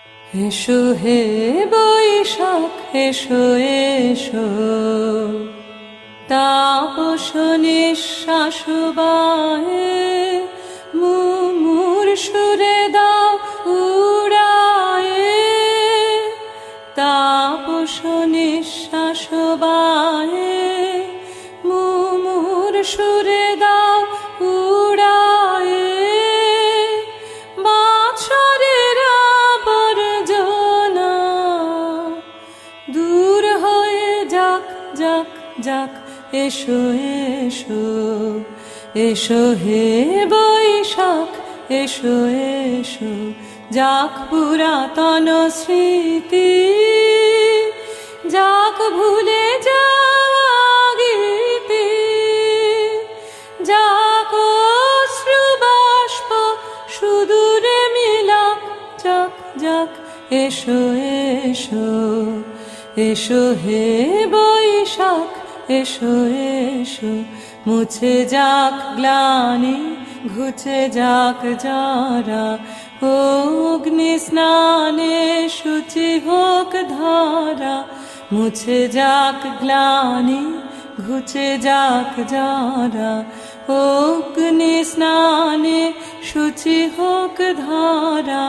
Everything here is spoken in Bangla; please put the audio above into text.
এসো হে বৈশাখ এসো এসো, তাপস নিঃশ্বাস বাহে মুমুর সুরে দাও উড়ায়ে, তাপস নিঃশ্বাস বাহে মুমুর সুরে দাও উড়ায়ে। বাছরের আবর্জনা দূর হয়ে যাক যাক যাক, এসো এসো এসো হে বৈশাখ এসো এসো, যাক পুরাতন স্মৃতি, যাক ভুলে যাওয়া গীতি, যাক অশ্রুবাষ্প সুদূরে মিলাক, যাক যাক এসো এসো এসো হে বৈশাখ এসো এসো। মুছে যাক গ্লানি ঘুচে যাক যারা, অগ্নি স্নানে শুচি হোক ধারা। মুছে যাক গ্লানি ঘুচে যাক যারা, অগ্নি স্নানে শুচি হোক ধারা।